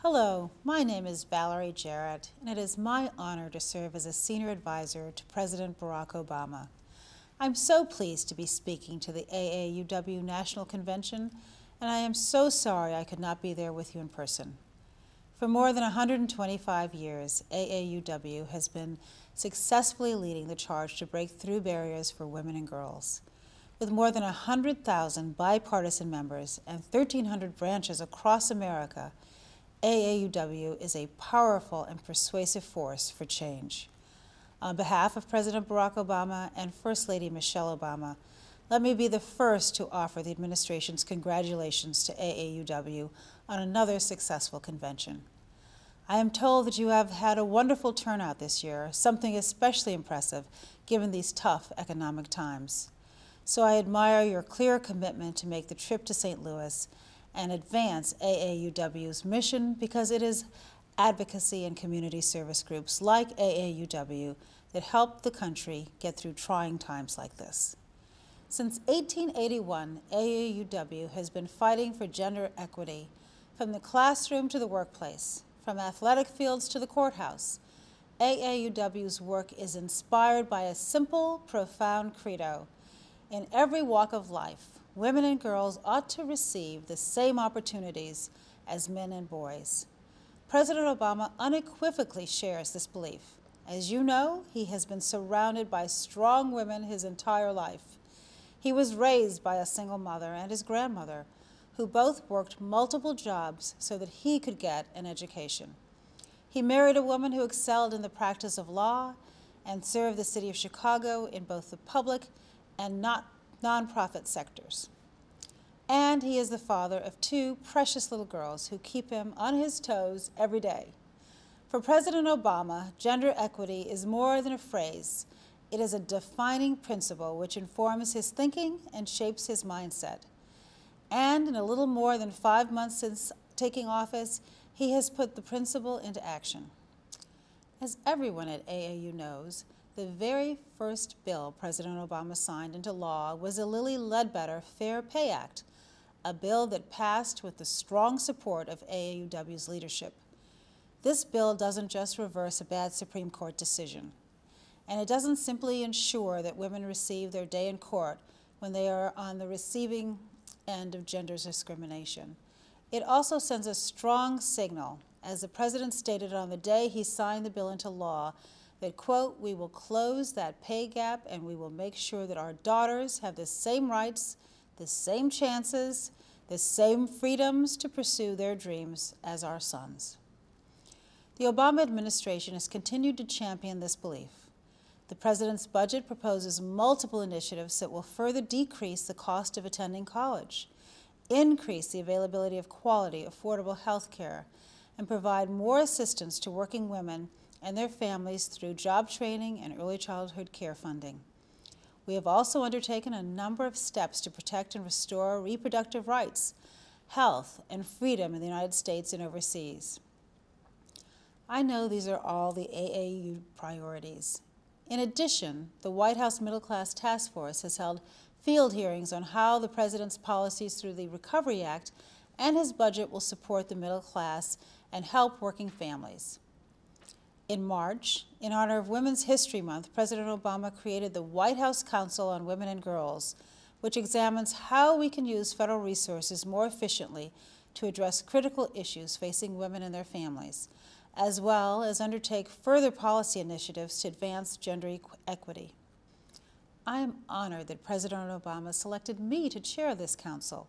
Hello, my name is Valerie Jarrett, and it is my honor to serve as a senior advisor to President Barack Obama. I'm so pleased to be speaking to the AAUW National Convention, and I am so sorry I could not be there with you in person. For more than 125 years, AAUW has been successfully leading the charge to break through barriers for women and girls. With more than 100,000 bipartisan members and 1,300 branches across America, AAUW is a powerful and persuasive force for change. On behalf of President Barack Obama and First Lady Michelle Obama, let me be the first to offer the administration's congratulations to AAUW on another successful convention. I am told that you have had a wonderful turnout this year, something especially impressive given these tough economic times. So I admire your clear commitment to make the trip to St. Louis and advance AAUW's mission, because it is advocacy and community service groups like AAUW that help the country get through trying times like this. Since 1881, AAUW has been fighting for gender equity, from the classroom to the workplace, from athletic fields to the courthouse. AAUW's work is inspired by a simple, profound credo. In every walk of life, women and girls ought to receive the same opportunities as men and boys. President Obama unequivocally shares this belief. As you know, he has been surrounded by strong women his entire life. He was raised by a single mother and his grandmother, who both worked multiple jobs so that he could get an education. He married a woman who excelled in the practice of law and served the city of Chicago in both the public and nonprofit sectors. And he is the father of two precious little girls who keep him on his toes every day. For President Obama, gender equity is more than a phrase. It is a defining principle which informs his thinking and shapes his mindset. And in a little more than 5 months since taking office, he has put the principle into action. As everyone at AAU knows, the very first bill President Obama signed into law was the Lilly Ledbetter Fair Pay Act, a bill that passed with the strong support of AAUW's leadership. This bill doesn't just reverse a bad Supreme Court decision, and it doesn't simply ensure that women receive their day in court when they are on the receiving end of gender discrimination. It also sends a strong signal, as the President stated on the day he signed the bill into law, that, quote, "We will close that pay gap and we will make sure that our daughters have the same rights, the same chances, the same freedoms to pursue their dreams as our sons." The Obama administration has continued to champion this belief. The President's budget proposes multiple initiatives that will further decrease the cost of attending college, increase the availability of quality, affordable health care, and provide more assistance to working women and their families through job training and early childhood care funding. We have also undertaken a number of steps to protect and restore reproductive rights, health, and freedom in the United States and overseas. I know these are all the AAU priorities. In addition, the White House Middle Class Task Force has held field hearings on how the President's policies through the Recovery Act and his budget will support the middle class and help working families. In March, in honor of Women's History Month, President Obama created the White House Council on Women and Girls, which examines how we can use federal resources more efficiently to address critical issues facing women and their families, as well as undertake further policy initiatives to advance gender equity. I am honored that President Obama selected me to chair this council,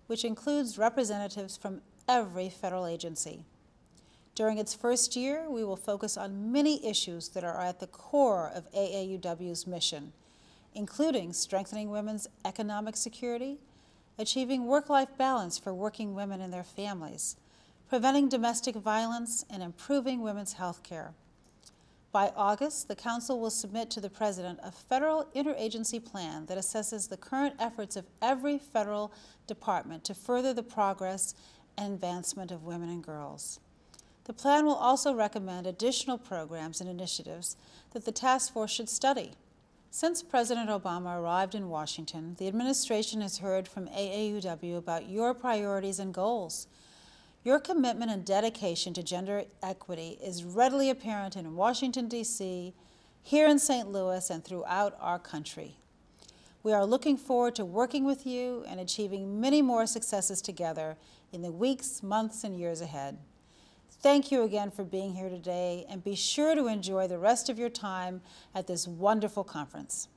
which includes representatives from every federal agency. During its first year, we will focus on many issues that are at the core of AAUW's mission, including strengthening women's economic security, achieving work-life balance for working women and their families, preventing domestic violence, and improving women's health care. By August, the Council will submit to the President a federal interagency plan that assesses the current efforts of every federal department to further the progress and advancement of women and girls. The plan will also recommend additional programs and initiatives that the task force should study. Since President Obama arrived in Washington, the administration has heard from AAUW about your priorities and goals. Your commitment and dedication to gender equity is readily apparent in Washington, D.C., here in St. Louis, and throughout our country. We are looking forward to working with you and achieving many more successes together in the weeks, months, and years ahead. Thank you again for being here today, and be sure to enjoy the rest of your time at this wonderful conference.